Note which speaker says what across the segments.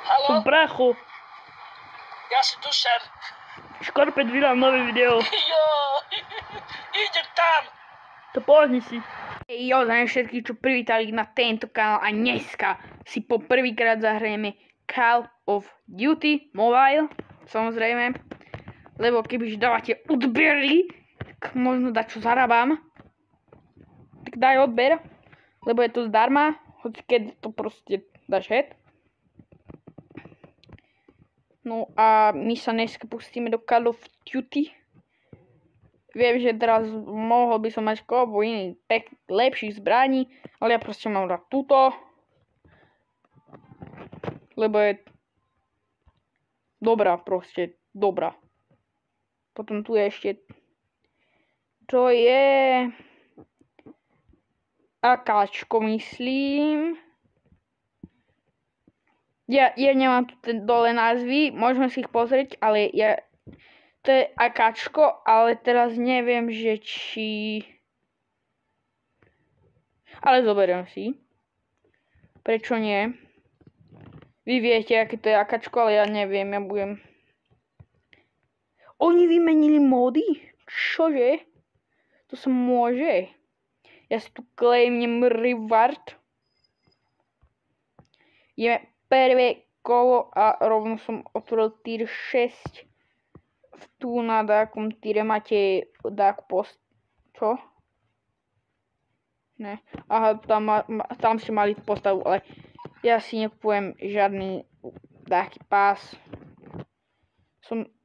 Speaker 1: Halo?
Speaker 2: Bracho,
Speaker 1: Ja si Dušan.
Speaker 2: Škorpet vydal nové video.
Speaker 1: Jo, idem tam.
Speaker 2: To pohni si. Jo, za všetkých, čo privítali na tento kanál a dneska si po prvýkrát zahrajeme Call of Duty Mobile, samozrejme. Lebo kebyže dávate odbery, tak možno dačo zarábam. Tak daj odber, lebo je to zdarma, hoď keď to proste dáš head. No a my sa dneska pustíme do Call of Duty. Viem, že teraz mohol by som mať kopu iných lepších zbraní, ale ja proste mám rád túto. Lebo je dobrá, proste dobrá. Potom tu je ešte, čo je AKčko, myslím. Ja nemám tu dole názvy, môžeme si ich pozrieť, ale to je AKčko, ale teraz neviem, že či... Ale zoberiem si. Prečo nie? Vy viete, aké to je AKčko, ale ja neviem, ja budem... Oni vymenili módy? Čože? To sa môže? Ja si tu claimnem reward. Je prvé kolo a rovno som otvoril tier 6. Tu na takom týre máte takú post... Čo? Ne. Aha, tam ste mali postavu, ale ja si nekupujem žiadny taký pás.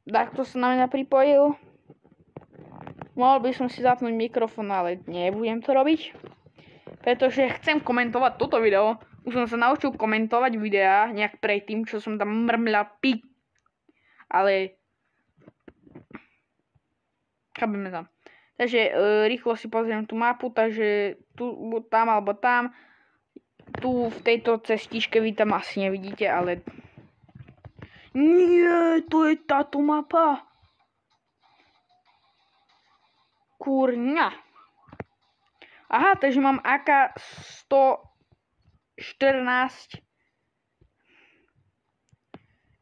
Speaker 2: Takto sa na mňa pripojil. Mohol by som si zapnúť mikrofón, ale nebudem to robiť. Pretože chcem komentovať toto video. Už som sa naučil komentovať videá nejak predtým, čo som tam mrmľal pi. Ale... Chápeme tam. Takže rýchlo si pozriem tú mapu, takže tu, tam alebo tam. Tu v tejto cestičke vy tam asi nevidíte, ale... Nie, to je táto mapa. Kurňa. Aha, takže mám AK 114.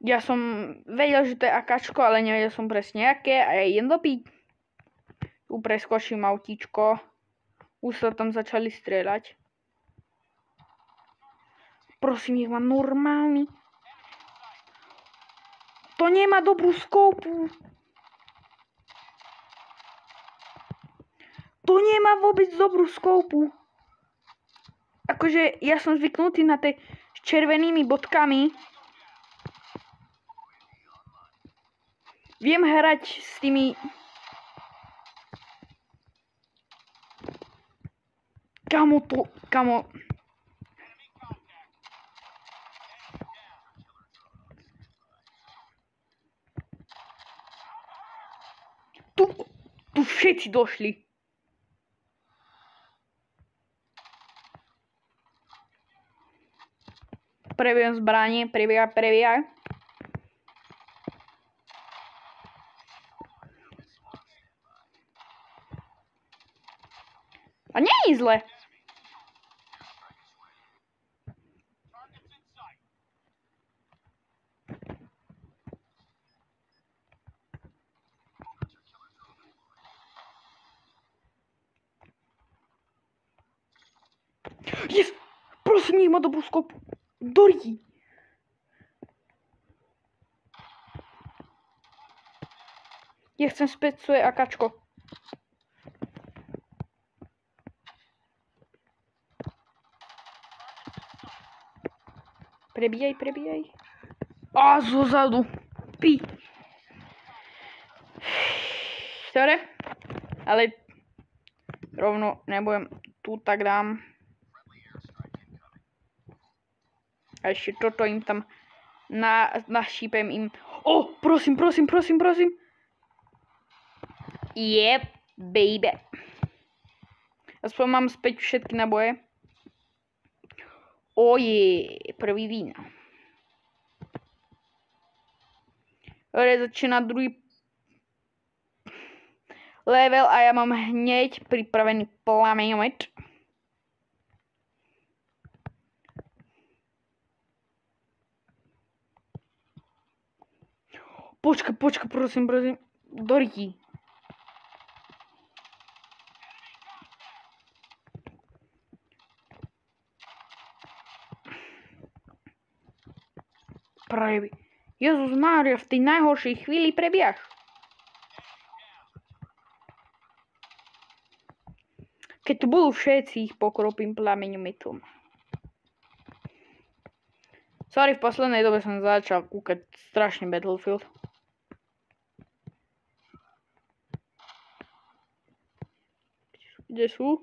Speaker 2: Ja som vedel, že to je AKčko, ale nevedel som presne aké a ja idem dopiť. Tu preskočím autíčko. Už sa tam začali strieľať. Prosím, nech má normálny. To nemá dobrú skópu. To nemá vôbec dobrú skópu. Akože ja som zvyknutý na tie s červenými bodkami. Viem hrať s tými... Kamo. Tu všetci došli. Prebijem zbranie, prebiehaj. A nie je zle. Yes! Prosím, nech má dobrú skopu. Dorí. Ja chcem späť svoje AKčko. Prebíjaj. Á, zozadu. Pi. Dobre. Ale rovno nebudem. Tu tak dám. A ešte toto im tam našípem im. O, prosím. Yep, baby. Aspoň mám späť všetky naboje. Oje, prvý vína. Dobre, začína druhý level a ja mám hneď pripravený plameňomet. Počkaj, prosím. Do ryti. Jezus Mária, v tej najhoršej chvíli prebiehaš. Keď tu budú všetci, ich pokropím plameňometom. Sorry, v poslednej dobe som začal kúkať strašne Battlefield. Kde sú?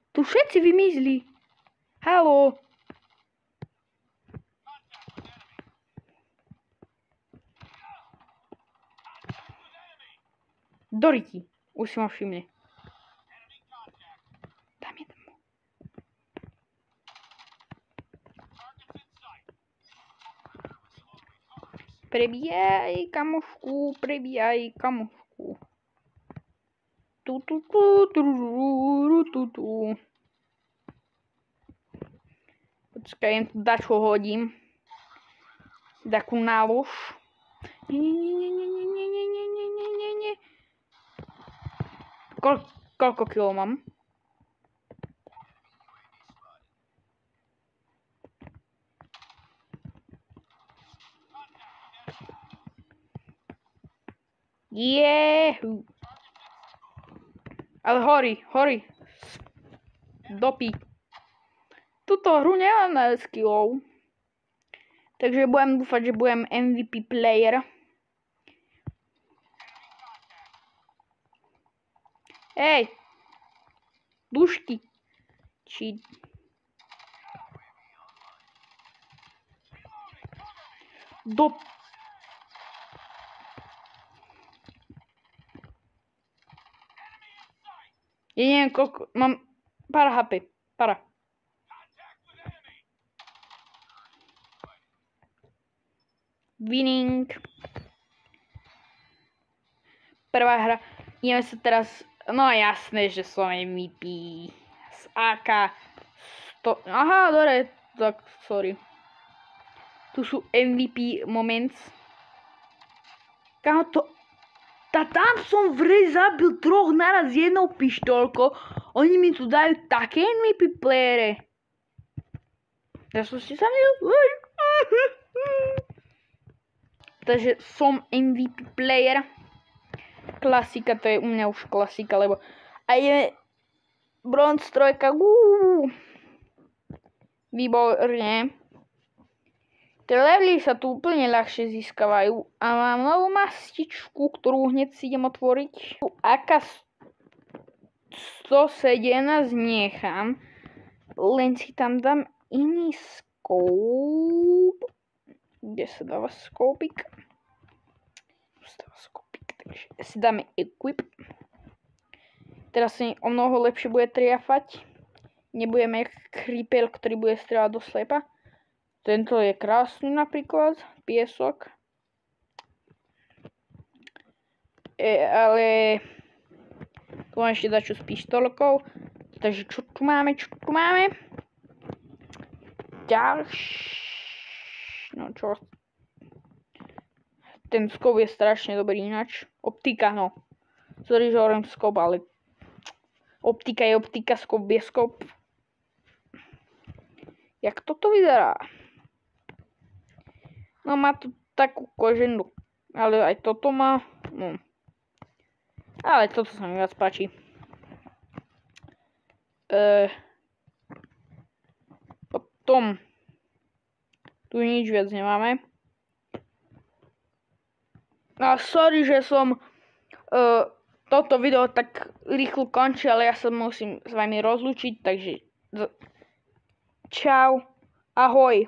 Speaker 2: Tu všetci vymizli. Haló. Do ryti. Už si ma všimne. Dám jednu. Prebíjaj, kamošku. Počkaj, jen tu dačo hodím. Takú nálož. Nie. Koľko kilo mám? Jehu. Ale horí. Dopí. Tuto hru nemám na skillov. Takže budem dúfať, že budem MVP player. Hej. Dušky. Ja neviem koľko. Mám para HP. Winning. Prvá hra. Ideme sa teraz... No jasné, že som MVP. Z AK 100... Aha, dobre. Tak, sorry. Tu sú MVP moments. Kámo to... Tam som vraj zabil 3 naraz jednou pištolkou. Oni mi tu dajú také MVP playere. Ja som si sa Takže som MVP player. Klasika, to je u mňa už klasika, lebo a je bronz 3. Výborne. Tie levely sa tu úplne ľahšie získavajú a mám novú mastičku, ktorú hneď si idem otvoriť. AK 117 nechám, len si tam dám iný scope. Kde sa dáva skópik? Takže si dáme equip. Teraz si o mnoho lepšie bude triafať. Nebudeme jak creeper, ktorý bude strieľať do slepa. Tento je krásny napríklad. Piesok. Ale tu mám ešte dačo s pištolkou. Takže čo tu máme? No čo? Ten skop je strašne dobrý ináč. Optika, no. Sorry, že hovorím skop, ale optika je optika, skop je skop. Jak toto vyzerá? No má tu takú koženú, ale aj toto má. No. Ale toto sa mi viac páči. Potom tu nič viac nemáme. No sorry, že som toto video tak rýchlo končil, ale ja sa musím s vami rozlúčiť, takže čau, ahoj.